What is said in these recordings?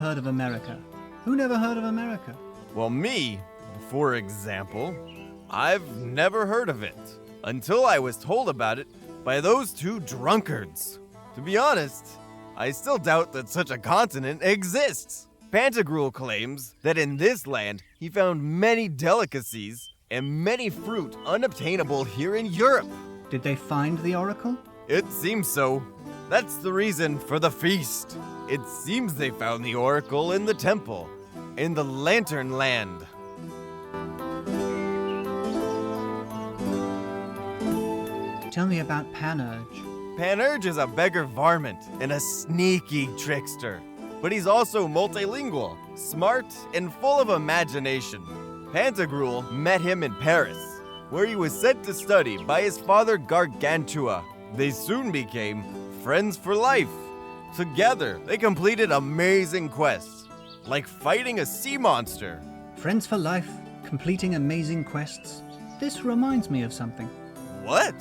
heard of America? Who never heard of America? Well, me, for example, I've never heard of it until I was told about it by those two drunkards. To be honest, I still doubt that such a continent exists. Pantagruel claims that in this land he found many delicacies and many fruit unobtainable here in Europe. Did they find the oracle? It seems so. That's the reason for the feast. It seems they found the oracle in the temple, in the Lantern Land. Tell me about Panurge. Panurge is a beggar varmint and a sneaky trickster, but he's also multilingual, smart, and full of imagination. Pantagruel met him in Paris, where he was sent to study by his father Gargantua. They soon became friends for life. Together, they completed amazing quests, like fighting a sea monster. Friends for life, completing amazing quests. This reminds me of something. What?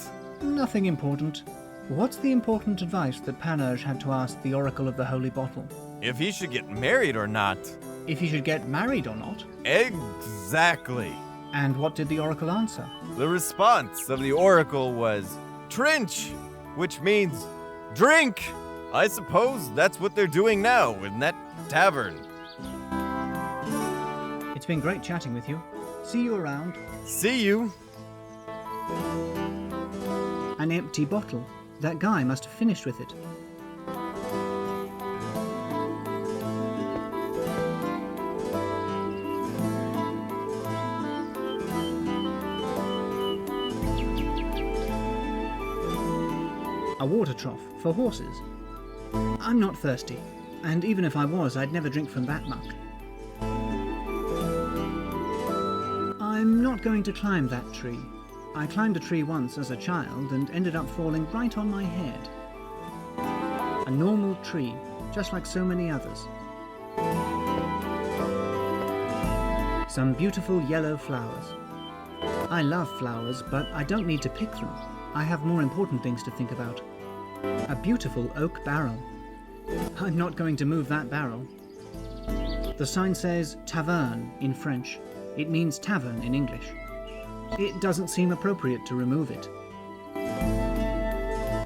Nothing important. What's the important advice that Panurge had to ask the Oracle of the Holy Bottle? If he should get married or not. If he should get married or not? Exactly. And what did the Oracle answer? The response of the Oracle was, Trinch, which means drink. I suppose that's what they're doing now in that tavern. It's been great chatting with you. See you around. See you. An empty bottle. That guy must have finished with it. A water trough for horses. I'm not thirsty, and even if I was, I'd never drink from that muck. I'm not going to climb that tree. I climbed a tree once as a child and ended up falling right on my head. A normal tree, just like so many others. Some beautiful yellow flowers. I love flowers, but I don't need to pick them. I have more important things to think about. A beautiful oak barrel. I'm not going to move that barrel. The sign says taverne in French. It means tavern in English. It doesn't seem appropriate to remove it.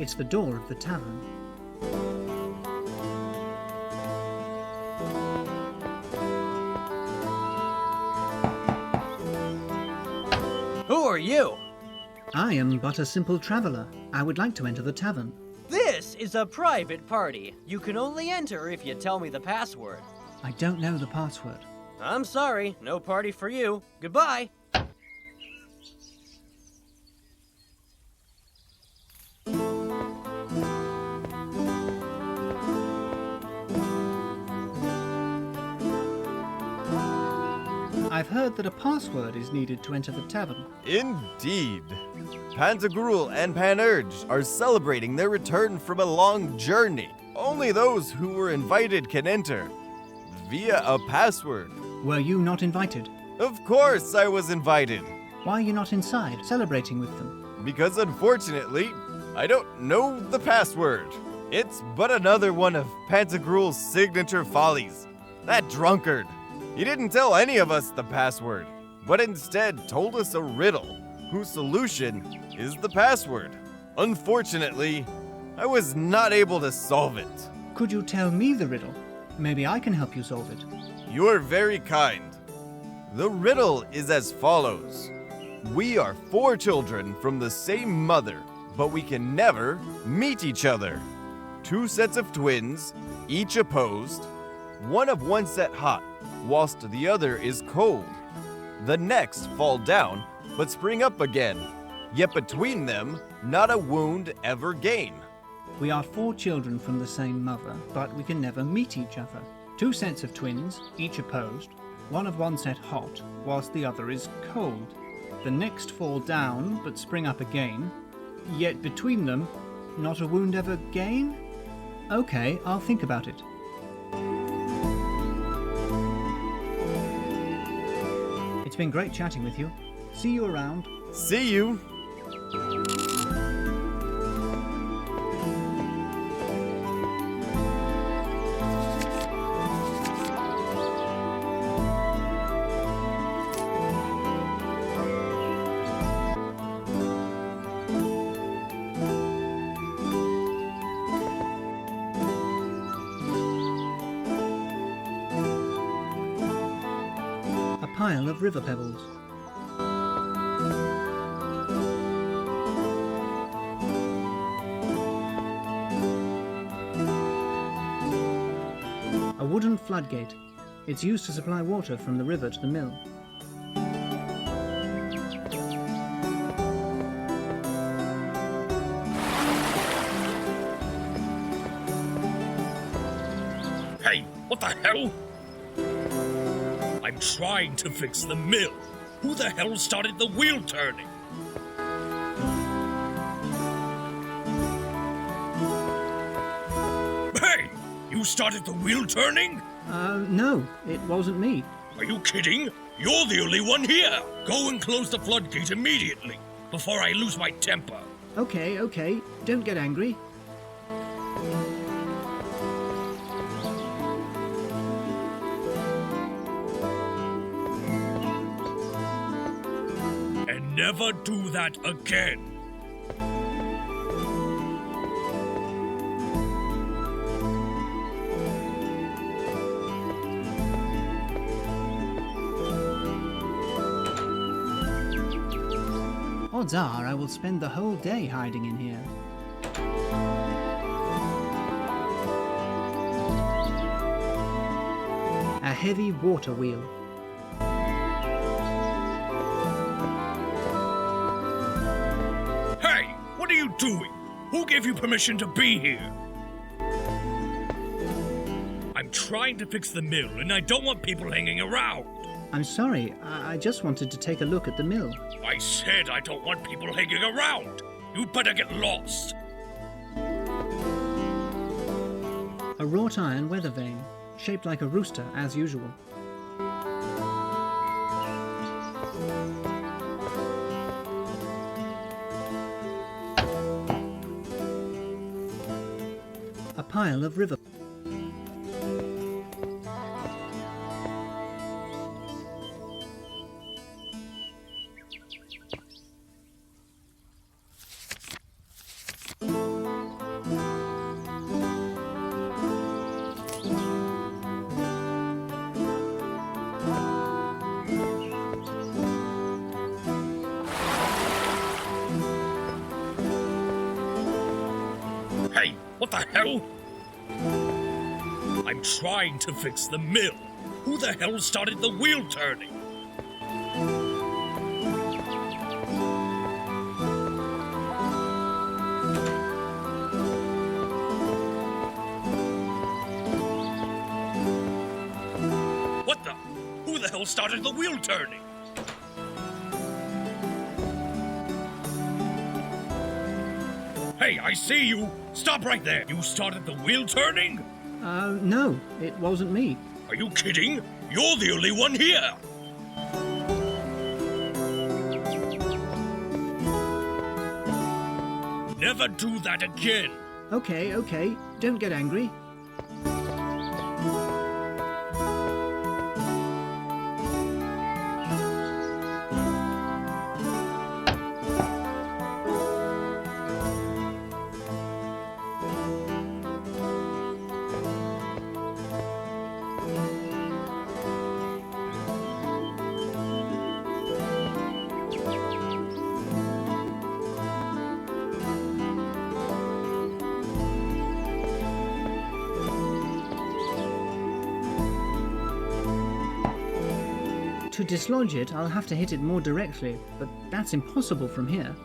It's the door of the tavern. Who are you? I am but a simple traveller. I would like to enter the tavern. This is a private party. You can only enter if you tell me the password. I don't know the password. I'm sorry, no party for you. Goodbye. I've heard that a password is needed to enter the tavern. Indeed. Pantagruel and Panurge are celebrating their return from a long journey. Only those who were invited can enter, via a password. Were you not invited? Of course I was invited, Why are you not inside, celebrating with them? because unfortunately, I don't know the password. It's but another one of Pantagruel's signature follies. That drunkard. He didn't tell any of us the password, but instead told us a riddle, whose solution is the password. Unfortunately, I was not able to solve it. Could you tell me the riddle? Maybe I can help you solve it. You are very kind. The riddle is as follows. We are 4 children from the same mother, but we can never meet each other. 2 sets of twins, each opposed, one of one set hot, whilst the other is cold. The next fall down, but spring up again. Yet between them, not a wound ever gain. We are 4 children from the same mother, but we can never meet each other. 2 sets of twins, each opposed, one of one set hot, whilst the other is cold. The next fall down, but spring up again. Yet between them, not a wound ever gain? Okay, I'll think about it. It's been great chatting with you. See you around. See you. pile of river pebbles. A wooden floodgate. It's used to supply water from the river to the mill. Hey, what the hell? I'm trying to fix the mill. Who the hell started the wheel turning? Hey! You started the wheel turning? No, it wasn't me. Are you kidding? You're the only one here! Go and close the floodgate immediately, before I lose my temper. Okay, don't get angry. And never do that again. Odds are I will spend the whole day hiding in here. A heavy water wheel. Hey, what are you doing? Who gave you permission to be here? I'm trying to fix the mill, and I don't want people hanging around. I'm sorry, I just wanted to take a look at the mill. I said I don't want people hanging around. You better get lost. A wrought iron weather vane, shaped like a rooster as usual. A pile of river. Hey, what the hell? I'm trying to fix the mill. Who the hell started the wheel turning? What the? Who the hell started the wheel turning? Hey, I see you! Stop right there! You started the wheel turning? No, it wasn't me. Are you kidding? You're the only one here! Never do that again! Okay, don't get angry. To dislodge it, I'll have to hit it more directly, but that's impossible from here.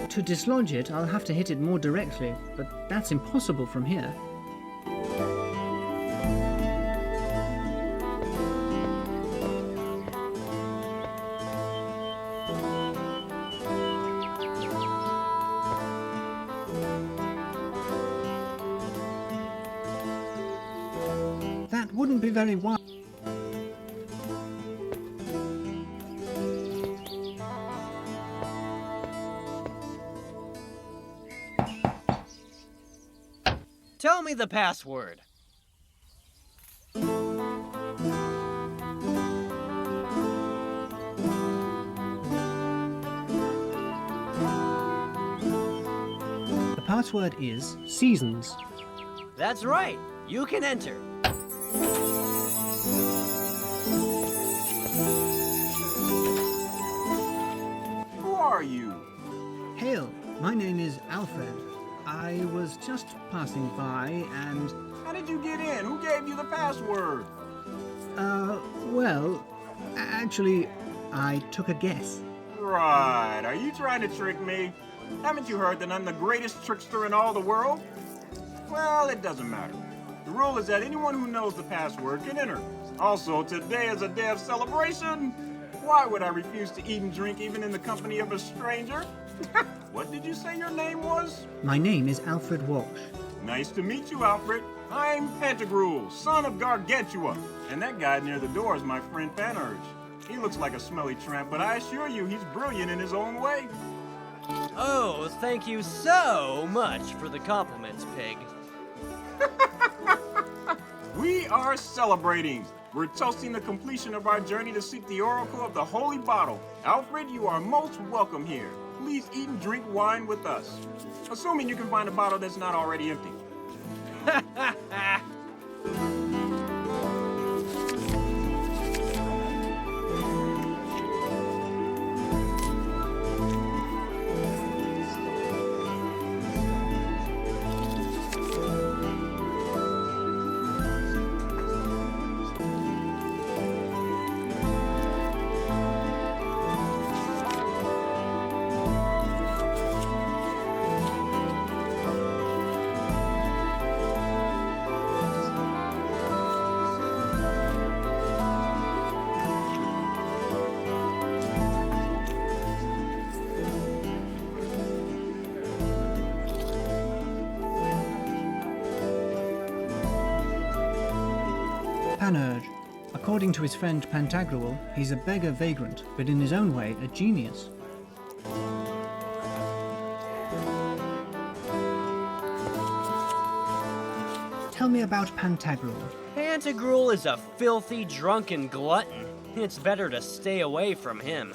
To dislodge it, I'll have to hit it more directly, but that's impossible from here. That wouldn't be very wise. tell me the password. The password is seasons. That's right. You can enter. Who are you? Hail, my name is Alfred. I was just passing by and, How did you get in? Who gave you the password? well, actually, I took a guess. Right. Are you trying to trick me? Haven't you heard that I'm the greatest trickster in all the world? Well, it doesn't matter. The rule is that anyone who knows the password can enter. Also, today is a day of celebration. Why would I refuse to eat and drink even in the company of a stranger? What did you say your name was? My name is Alfred Walsh. Nice to meet you, Alfred. I'm Pantagruel, son of Gargantua. And that guy near the door is my friend Panurge. He looks like a smelly tramp, but I assure you he's brilliant in his own way. Oh, thank you so much for the compliments, Pig. We are celebrating. We're toasting the completion of our journey to seek the oracle of the holy bottle. Alfred, you are most welcome here. Please eat and drink wine with us. Assuming you can find a bottle that's not already empty. Panurge. According to his friend Pantagruel, he's a beggar vagrant, but in his own way a genius. Tell me about Pantagruel. Pantagruel is a filthy, drunken glutton. It's better to stay away from him.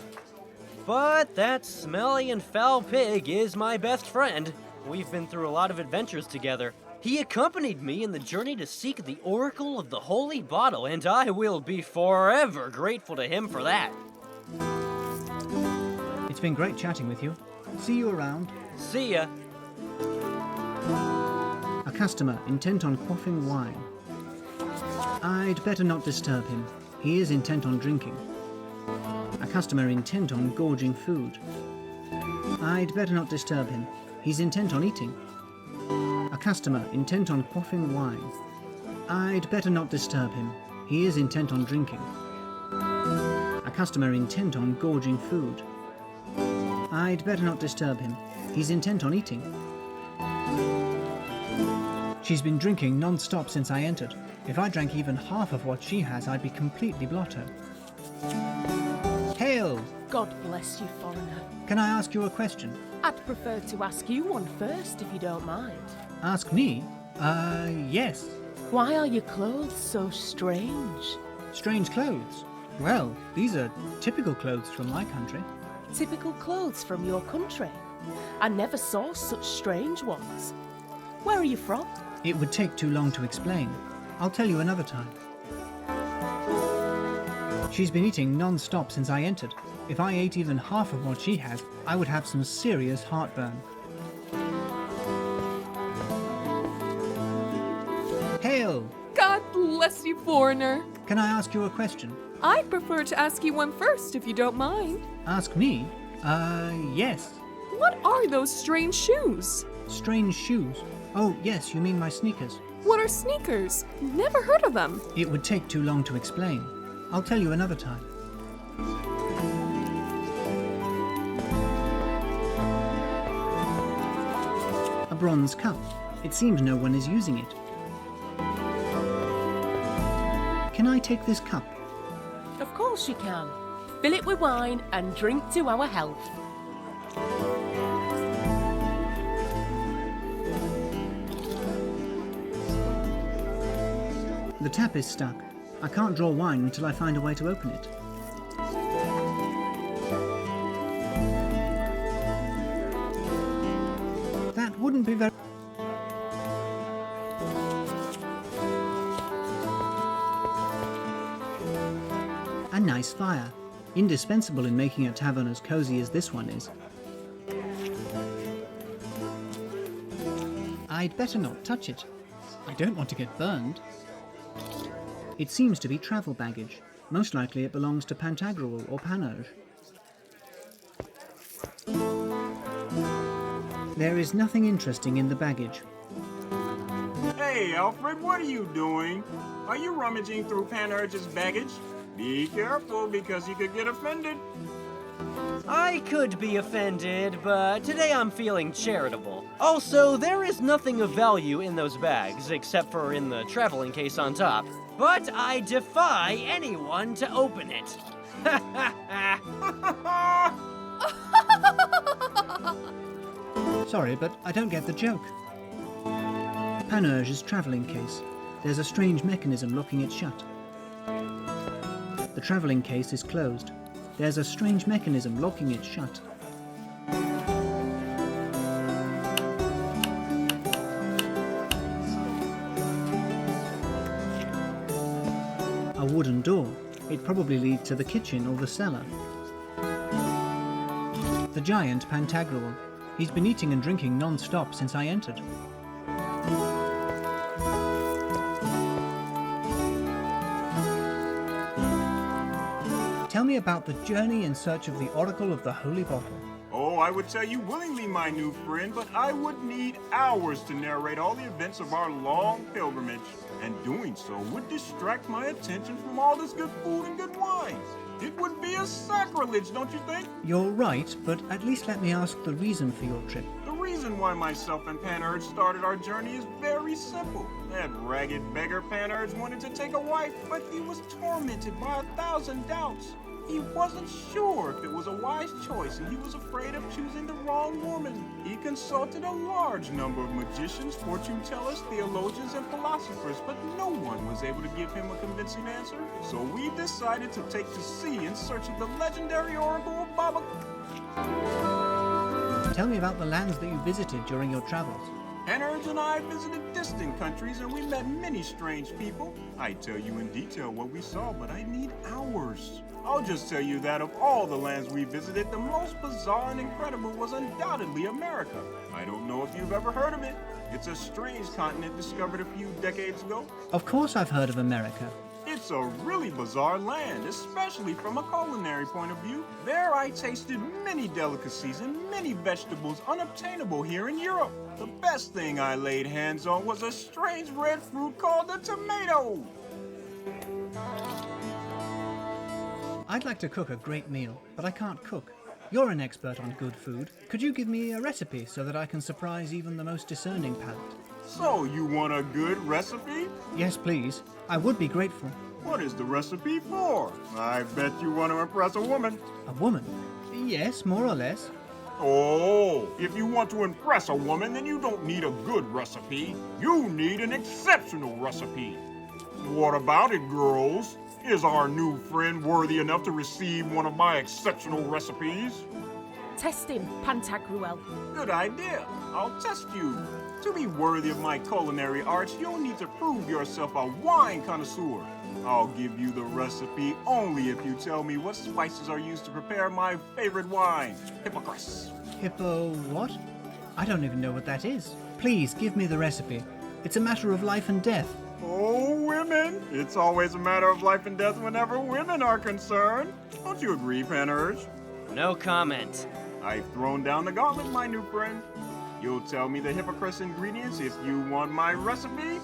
But that smelly and foul pig is my best friend. We've been through a lot of adventures together. He accompanied me in the journey to seek the oracle of the holy bottle, and I will be forever grateful to him for that. It's been great chatting with you. See you around. See ya. A customer intent on quaffing wine. I'd better not disturb him. He is intent on drinking. A customer intent on gorging food. I'd better not disturb him. He's intent on eating. A customer intent on quaffing wine. I'd better not disturb him. He is intent on drinking. A customer intent on gorging food. I'd better not disturb him. He's intent on eating. She's been drinking non-stop since I entered. If I drank even half of what she has, I'd be completely blotto. Hail! God bless you, foreigner. Can I ask you a question? I'd prefer to ask you one first, if you don't mind. Ask me? Yes. Why are your clothes so strange? Strange clothes? Well, these are typical clothes from my country. Typical clothes from your country? I never saw such strange ones. Where are you from? It would take too long to explain. I'll tell you another time. She's been eating non-stop since I entered. If I ate even half of what she has, I would have some serious heartburn. Hail! God bless you, foreigner. Can I ask you a question? I'd prefer to ask you one first, if you don't mind. Ask me? Yes. What are those strange shoes? Strange shoes. Oh, yes, you mean my sneakers. What are sneakers? Never heard of them. It would take too long to explain. I'll tell you another time. A bronze cup. It seems no one is using it. Can I take this cup? Of course you can. Fill it with wine and drink to our health. The tap is stuck. I can't draw wine until I find a way to open it. That wouldn't be very... A nice fire. Indispensable in making a tavern as cozy as this one is. I'd better not touch it. I don't want to get burned. It seems to be travel baggage. Most likely it belongs to Pantagruel or Panurge. There is nothing interesting in the baggage. Hey, Alfred, what are you doing? Are you rummaging through Panurge's baggage? Be careful, because you could get offended. I could be offended, but today I'm feeling charitable. Also, there is nothing of value in those bags, except for in the traveling case on top. But I defy anyone to open it. Sorry, but I don't get the joke. Panurge's travelling case. There's a strange mechanism locking it shut. The travelling case is closed. There's a strange mechanism locking it shut. A wooden door. It probably leads to the kitchen or the cellar. The giant Pantagruel. He's been eating and drinking non-stop since I entered. Tell me about the journey in search of the Oracle of the Holy Bottle. Oh, I would tell you willingly, my new friend, but I would need hours to narrate all the events of our long pilgrimage. And doing so would distract my attention from all this good food and good wine. It would be a sacrilege, don't you think? You're right, but at least let me ask the reason for your trip. The reason why myself and Panurge started our journey is very simple. That ragged beggar Panurge wanted to take a wife, but he was tormented by 1,000 doubts. He wasn't sure if it was a wise choice, and he was afraid of choosing the wrong woman. He consulted a large number of magicians, fortune tellers, theologians, and philosophers, but no one was able to give him a convincing answer. So we decided to take to sea in search of the legendary Oracle of Baba. Tell me about the lands that you visited during your travels. Panurge and I visited distant countries, and we met many strange people. I'd tell you in detail what we saw, but I need hours. I'll just tell you that of all the lands we visited, the most bizarre and incredible was undoubtedly America. I don't know if you've ever heard of it. It's a strange continent discovered a few decades ago. Of course I've heard of America. It's a really bizarre land, especially from a culinary point of view. There I tasted many delicacies and many vegetables unobtainable here in Europe. The best thing I laid hands on was a strange red fruit called a tomato. I'd like to cook a great meal, but I can't cook. You're an expert on good food. Could you give me a recipe so that I can surprise even the most discerning palate? So, you want a good recipe? Yes, please. I would be grateful. What is the recipe for? I bet you want to impress a woman. A woman? Yes, more or less. Oh, if you want to impress a woman, then you don't need a good recipe. You need an exceptional recipe. What about it, girls? Is our new friend worthy enough to receive one of my exceptional recipes? Test him, Pantagruel. Good idea. I'll test you. To be worthy of my culinary arts, you'll need to prove yourself a wine connoisseur. I'll give you the recipe only if you tell me what spices are used to prepare my favorite wine, Hippocras. Hippo what? I don't even know what that is. Please, give me the recipe. It's a matter of life and death. Oh, women! It's always a matter of life and death whenever women are concerned. Don't you agree, Panurge? No comment. I've thrown down the gauntlet, my new friend. You'll tell me the Hippocras ingredients if you want my recipe?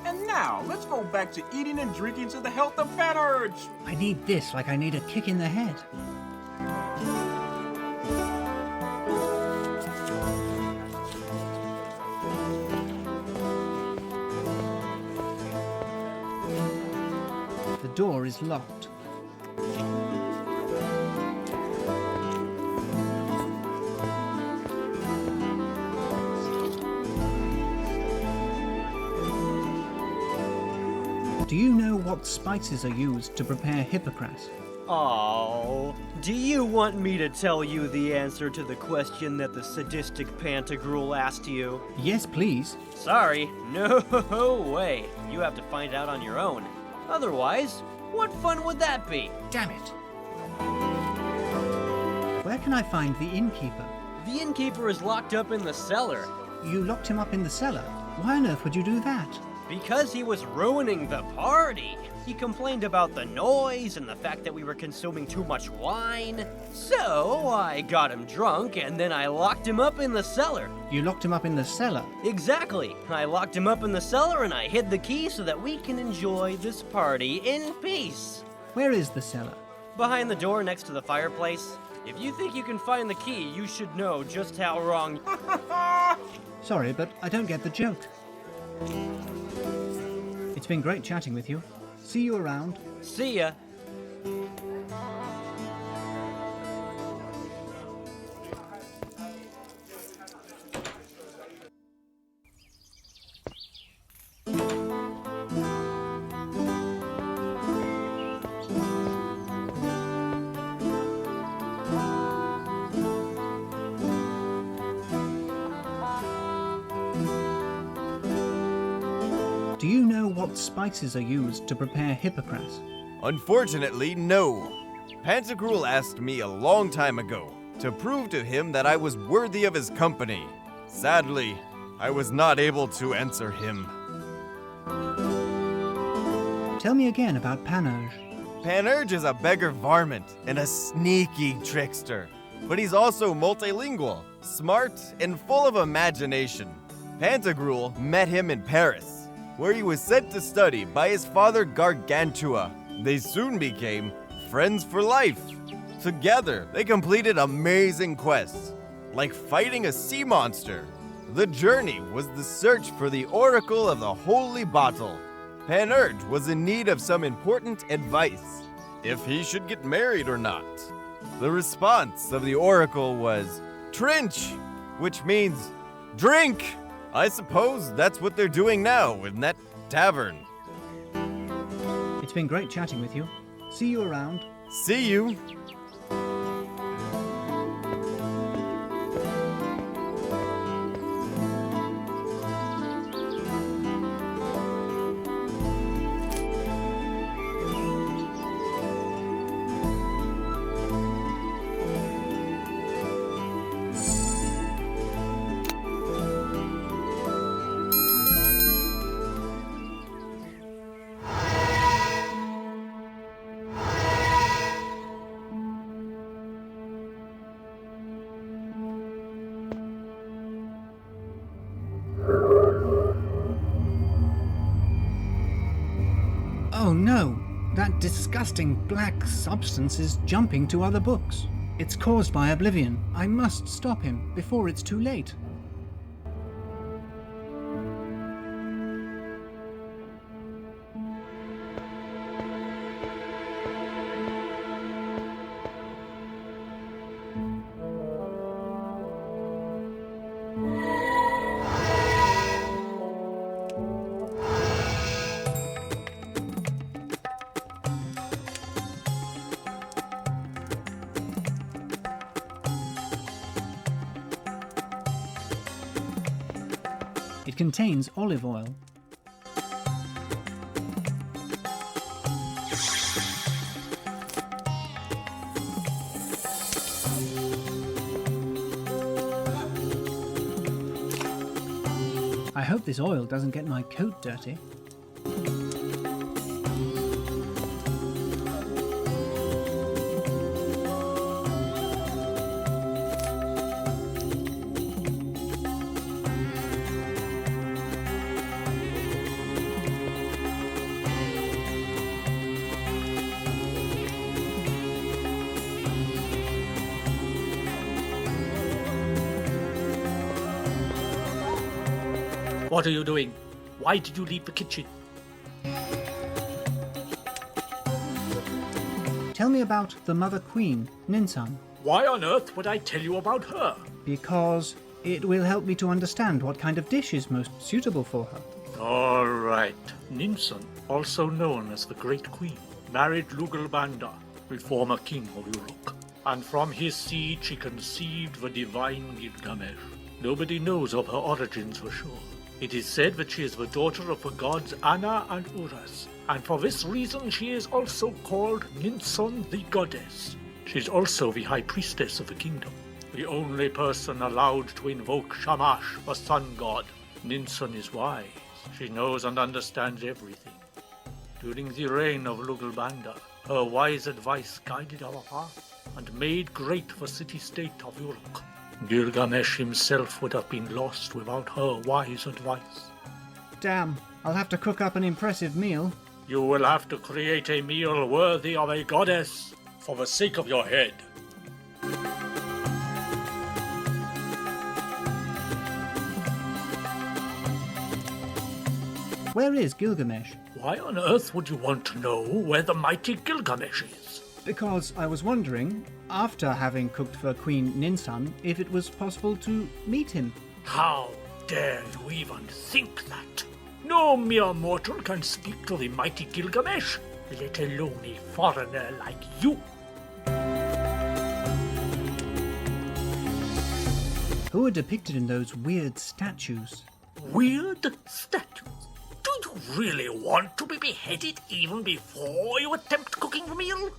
And now, let's go back to eating and drinking to the health of Panurge. I need this like I need a kick in the head. The door is locked. Do you know what spices are used to prepare hippocras? Oh, do you want me to tell you the answer to the question that the sadistic Pantagruel asked you? Yes, please. Sorry, no way. You have to find out on your own. Otherwise, what fun would that be? Damn it. Where can I find the innkeeper? The innkeeper is locked up in the cellar. You locked him up in the cellar. Why on earth would you do that? Because he was ruining the party. He complained about the noise and the fact that we were consuming too much wine. So I got him drunk and then I locked him up in the cellar. You locked him up in the cellar? Exactly. I locked him up in the cellar and I hid the key so that we can enjoy this party in peace. Where is the cellar? Behind the door next to the fireplace. If you think you can find the key, you should know just how wrong. Sorry, but I don't get the joke. It's been great chatting with you. See you around. See ya. Do you know what spices are used to prepare hippocras? Unfortunately, no. Pantagruel asked me a long time ago to prove to him that I was worthy of his company. Sadly, I was not able to answer him. Tell me again about Panurge. Panurge is a beggar varmint and a sneaky trickster, but he's also multilingual, smart, and full of imagination. Pantagruel met him in Paris, where he was sent to study by his father Gargantua. They soon became friends for life. Together, they completed amazing quests, like fighting a sea monster. The journey was the search for the Oracle of the Holy Bottle. Panurge was in need of some important advice, if he should get married or not. The response of the Oracle was, "Trench," which means drink. I suppose that's what they're doing now in that tavern. It's been great chatting with you. See you around. See you. Oh no! That disgusting black substance is jumping to other books. It's caused by Oblivion. I must stop him before it's too late. It contains olive oil. I hope this oil doesn't get my coat dirty. What are you doing? Why did you leave the kitchen? Tell me about the Mother Queen, Ninsun, Why on earth would I tell you about her? because it will help me to understand what kind of dish is most suitable for her. All right, Ninsun. also known as the Great Queen, married Lugalbanda, the former king of Uruk. And from his seed she conceived the divine Gilgamesh. Nobody knows of her origins for sure. It is said that she is the daughter of the gods Anna and Uras, and for this reason she is also called Ninsun the Goddess. She is also the high priestess of the kingdom, the only person allowed to invoke Shamash, the sun god. Ninsun is wise. She knows and understands everything. During the reign of Lugalbanda, her wise advice guided our path and made great the city-state of Uruk. Gilgamesh himself would have been lost without her wise advice. Damn, I'll have to cook up an impressive meal. You will have to create a meal worthy of a goddess for the sake of your head. Where is Gilgamesh? Why on earth would you want to know where the mighty Gilgamesh is? Because I was wondering, after having cooked for Queen Ninsun, if it was possible to meet him. How dare you even think that? No mere mortal can speak to the mighty Gilgamesh, let alone a foreigner like you. Who are depicted in those weird statues? Weird statues? Do you really want to be beheaded even before you attempt cooking the meal?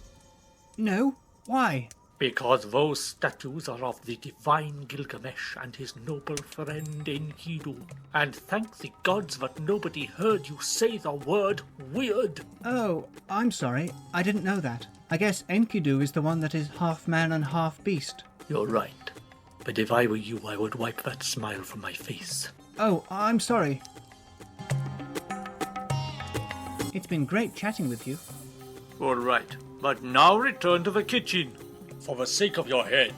No. Why? Because those statues are of the divine Gilgamesh and his noble friend Enkidu. And thank the gods that nobody heard you say the word weird. Oh, I'm sorry. I didn't know that. I guess Enkidu is the one that is half man and half beast. You're right. But if I were you, I would wipe that smile from my face. Oh, I'm sorry. It's been great chatting with you. All right, but now return to the kitchen, for the sake of your head.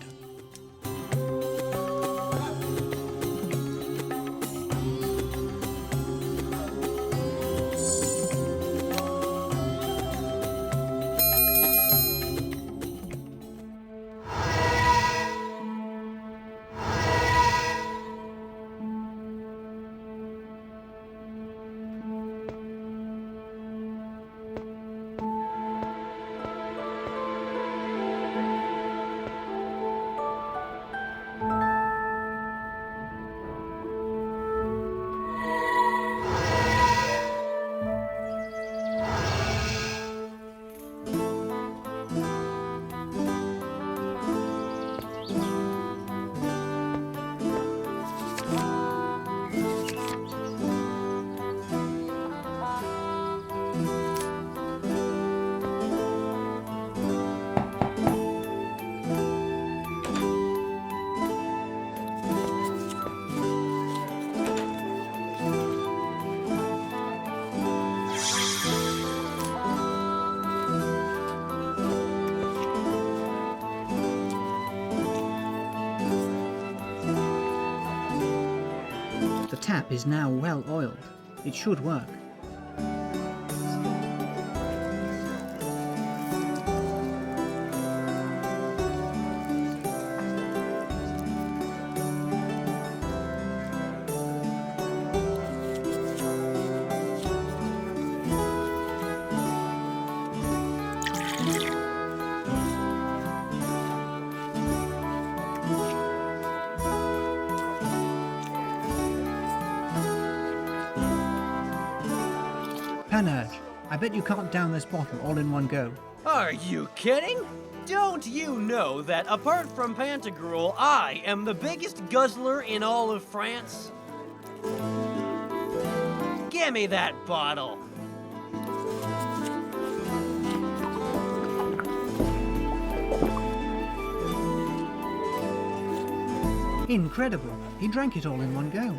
The tap is now well oiled. It should work. Panurge, I bet you can't down this bottle all in one go. Are you kidding? Don't you know that apart from Pantagruel, I am the biggest guzzler in all of France? Gimme that bottle! Incredible. He drank it all in one go.